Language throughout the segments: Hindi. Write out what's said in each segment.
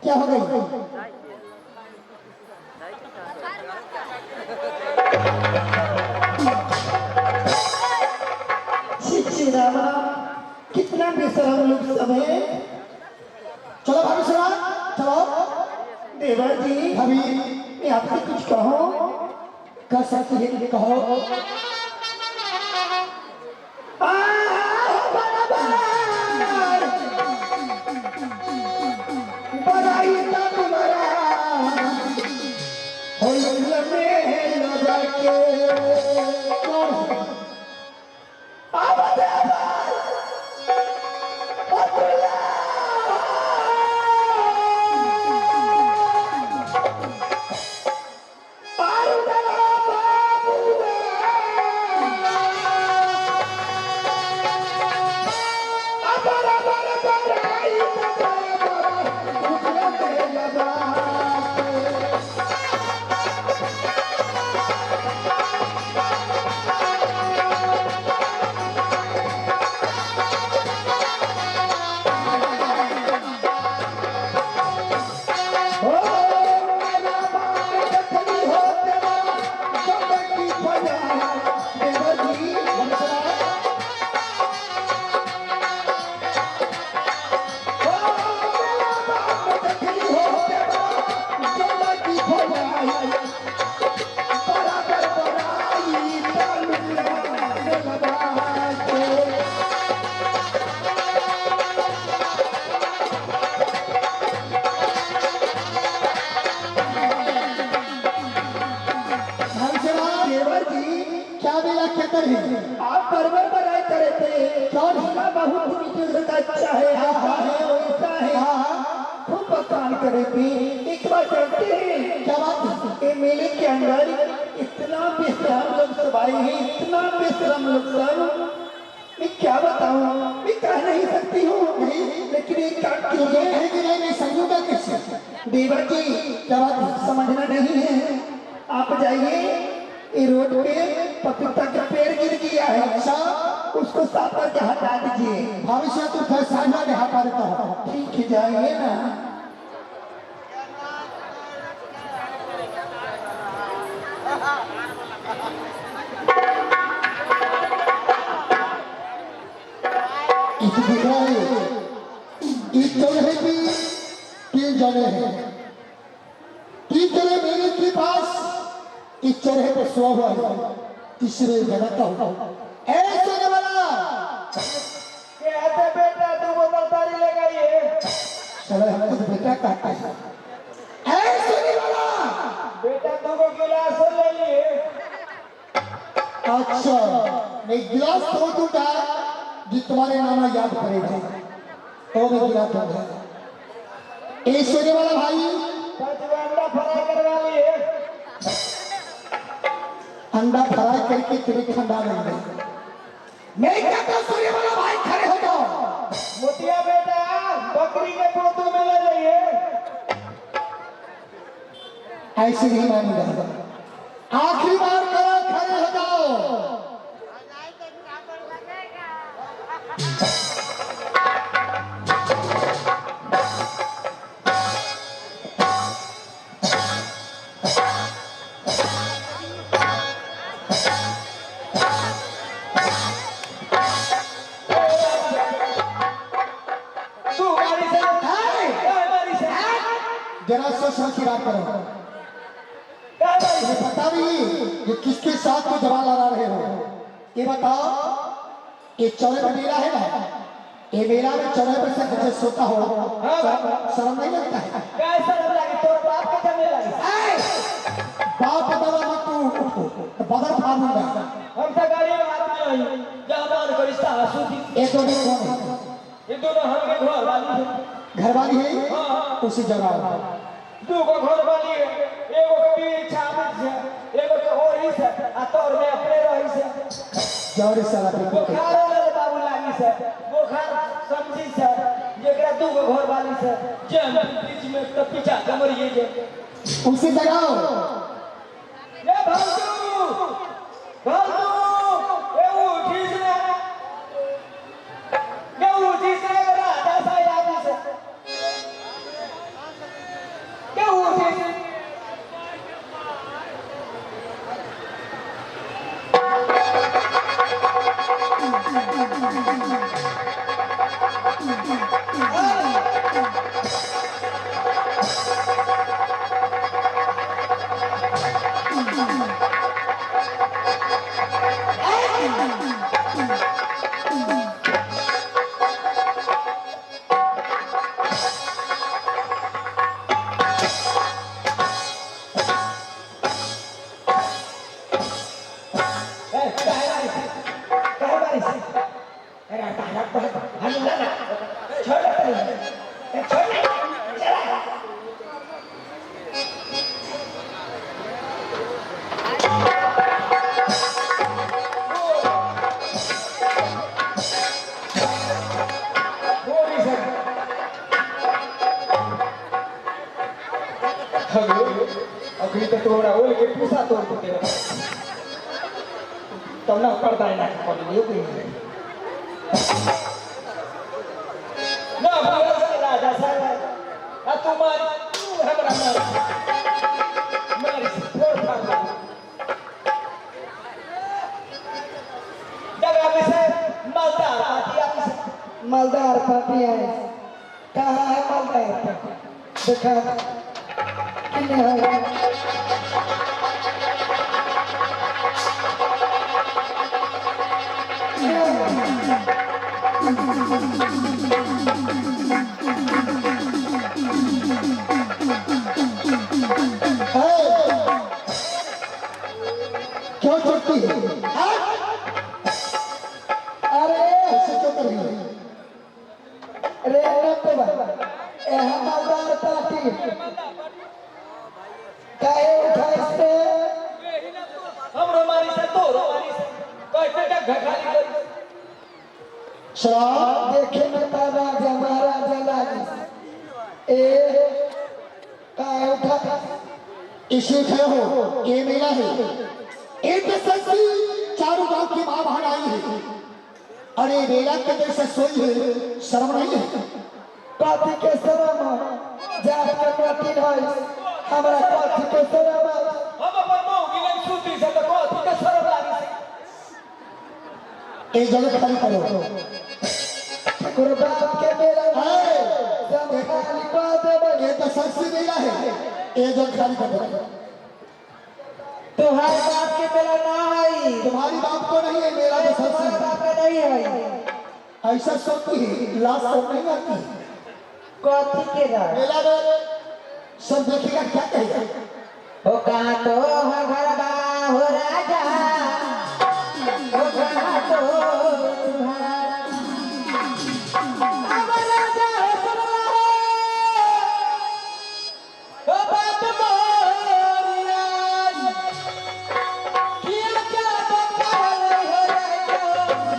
क्या हो गई? श्री राम कितना बेशरम लोग सब है। चलो भाभी सुना, चलो देवर जी भाभी मैं आपसे कुछ कहो, कह सकती है कि कहो। आप परवर बनाए करे थे कौन है? बहुत अच्छा है, वैसा है, खूब बकाल करे थे। एक बार जानते हैं क्या बात है? मेले के अंदर इतना बेशरम लोग सब आए हैं, इतना बेशरम लोग सब, मैं क्या बताऊं, मैं कह नहीं सकती हूँ, लेकिन एक काम कीजिए है कि नहीं समझूंगा कैसे? देवर जी क्या बात समझना नहीं है, आप जाइए ये रोड पे पपीता का पेड़ गिर गया है, अच्छा उसको साफ करके हटा दीजिए। भविष्य तो फैसला में हटा देता हूँ। ठीक है जाइए ना। दिख रहा है इस जगह भी तीन जगह है, तीन जगह मेरे के पास इस जगह पर सो हुआ है, तीसरे जगह का होगा ऐसे वाला कहते बेटा तू वो तरकारी ले गई है, चलो हम तो बेटा कहते हैं ऐसे वाला बेटा तू वो गिलास ले लिए। अच्छा मैं गिलास तो दूंगा जो तुम्हारे नाम याद करेगा, तो मैं गिलास दूंगा। ऐश्वर्य वाला भाई अंडा फ्राई करवा लिए, अंडा फ्राई करके तुम्हें ठंडा नहीं दे। मैं कहता हूं सूर्य वाला भाई खड़े हो जाओ। मोतिया बेटा बकरी के पोतों में ले जाइए। ऐसे नहीं मानेगा, आखिरी बार करो खड़े हो जाओ। जरा सोच की बात करो, तुम्हें पता नहीं ये किसके साथ तो जवान लड़ा रहे हो? ये बताओ, ये चौरे पर मेला है ना, ये मेला में चौरे पर से बच्चे सोता हो, शर्म नहीं लगता है? शर्म लगे तो बाप के जमे लगे, बाप का दवा मत तू बदल फाड़ दूंगा। हम तो गाड़ी में हाथ में आई जहां को रिश्ता आंसू थी। ये दोनों कौन है? ये दोनों हम के घर वाली है, उसी जगह दो को घर वाली है, एगो के भी छाबत है, एगो के ओरी से आ तोर में अपने रही से जौरी साला पे बुखार वाला बाबू लागी से बुखार समझी से जेकरा दू को घर वाली से जे बीच में तो पीछा कमरिए जे उसी जगह ये भालू भालू ए उठी से राजा सा याद से अगली तो तोड़ा ओल के पूसा तोड़ के तब ना पड़ता है ना कौन नहीं कोई नहीं ना भैया से राजा सर आ तुम्हारी हमरा मारी फोड़ खा जगह में से मालदार पार्टी है कहाँ है मालदार पार्टी देखा किन्ने है क्यों चुपती है? अरे ऐसे क्यों कर रही है? रे मालदार पार्टी काहे उठाई से हमरो मारी से तोरो मारी से कैसे डग खाली कर शराब देखे में तारा जमारा जलागी ए काहे उठा इसी थे हो ये मेरा है एक सस्ती चारों गांव की मां बहन आई है अरे मेरा के दिल से सोई है शर्म नहीं है कथी के शरम जात के नटी है हमरा कथी के शरम हम अपन मौगी लग छूटी से तो कथी के शरम लागी से एक जगह खाली करो गुरबात के मेरा जब खाली पा देबे ये तो सस्ती मेरा है एक जगह खाली करो तुम्हारे बाप के मेरा ना है तुम्हारी बाप को नहीं है मेरा तो तुम्हारे सस्ती बाप का नहीं है ऐसा सोचती है लाश सब नहीं आती कथी के रहा मेला में सब देखेगा क्या कहेगा ओ कहाँ तो है घरबा हो राजा ओ कहाँ तो तुम्हारा अब राजा हो तुम्हारा ओ बाप मोरिया किया क्या बता नहीं हो राजा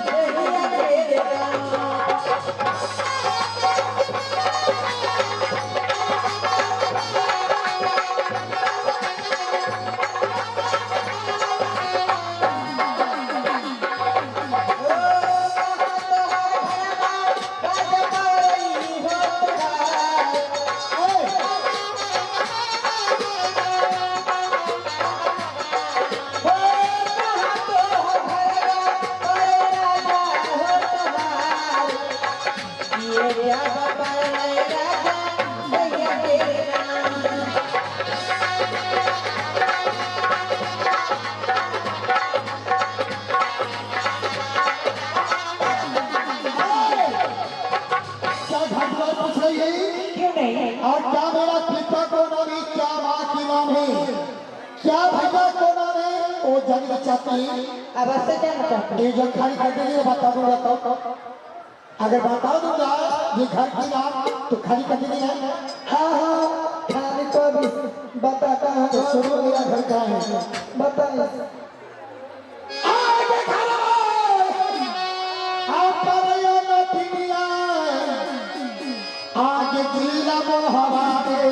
तेरी क्या घटना पूछ रही है क्यों नहीं और क्या मेरा पिता को नाम है क्या माँ की नाम है क्या भैया को नाम है वो जानना चाहती है अब से जाना चाहता हूँ ये जो खाली कर देंगे बता दूंगा तो अगर बता दूंगा ये घर की नाम तो खाली कर देंगे हाँ हाँ खाली को भी बताता है तो सुनो मेरा घर कहाँ है बताइए आगे खड़ा आप पर यो नटिया आगे जिला मोहवा दे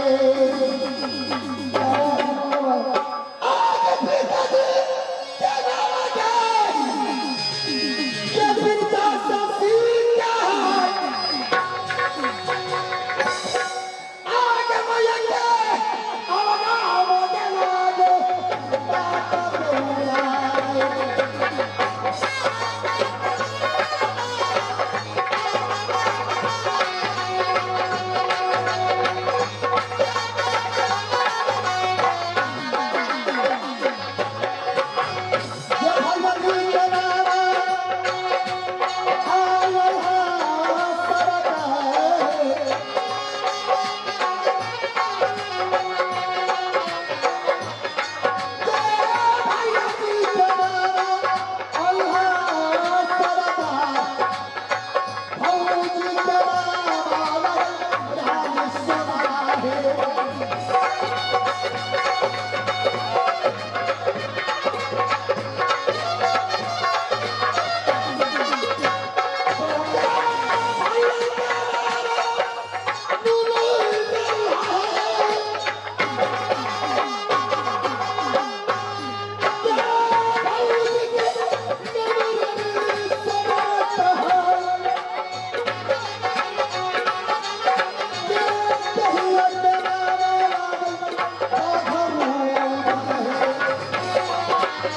ए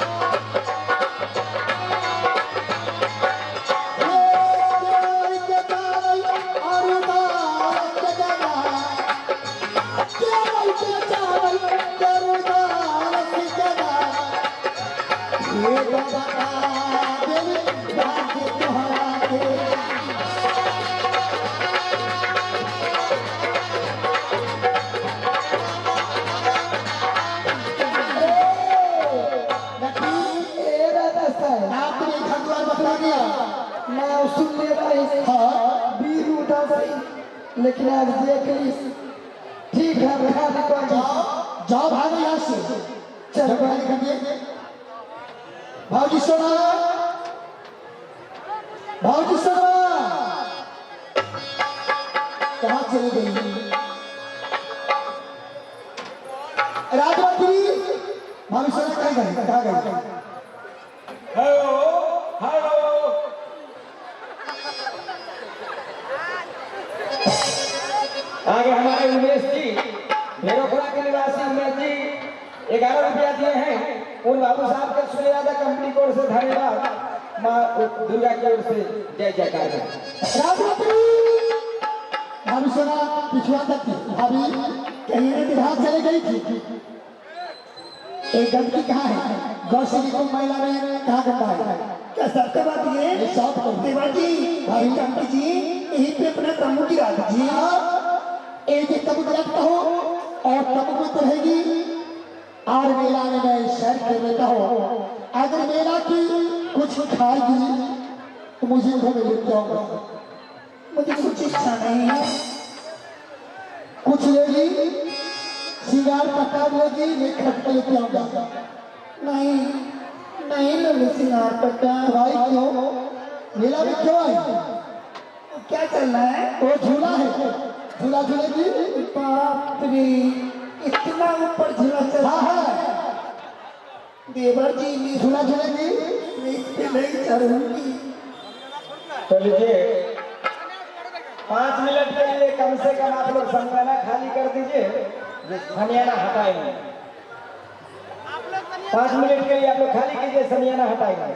दादा साहब आपने घर द्वार बता दिया। नाम सुन ले रही हाँ वीर उदासी, लेकिन आज देख ली ठीक है बता दे जाओ भागो यहाँ से। चल जब गाड़ी खड़िए भाजी सोना, भाजी सोना कहाँ चली गई? राजमंत्री भाभी सोना कहाँ गई? कहाँ गई? हेलो हेलो आगे हमारे उमेश जी भेरोखला के निवासी उमेश जी 11 रुपया दिए हैं। उन बाबू साहब के सूर्यदादा कंपनी की ओर से धन्यवाद। माँ दुर्गा की ओर से जय जयकार है। राजमंत्री भाभी सोना पिछुआ तक थी। भाभी कहीं ना कहीं चले गई थी। एक गंदगी कहाँ है? गौशाली को महिला में कहाँ गंदा है? क्या सबका बात ये सब देवा जी भाई कांटी जी यहीं पे अपना तम्बू गिरा दो जी हाँ, एक तब रखता हो और तब में तो रहेगी। और मेला में मैं शहर कर लेता हूँ। अगर मेला की कुछ खाएगी तो मुझे घर में लेते आऊंगा। मुझे कुछ इच्छा नहीं है। कुछ लेगी, सिंगार पटा लेगी, मैं खट के लेते आऊंगा। नहीं नहीं लोग सिंगार पट्टा भाई क्यों? मेला में क्यों आई? क्या चल रहा है? वो झूला है, झूला झूलेगी। बाप रे इतना ऊपर झूला चल हाँ रहा है। हाँ, देवर जी मैं झूला झूलेगी। इस पे नहीं चढ़ूंगी। तो लीजिए 5 मिनट के लिए कम से कम आप लोग समियाना खाली कर दीजिए। समियाना हटाएंगे 5 मिनट के लिए आप लोग खाली कीजिए, समियाना हटाएंगे।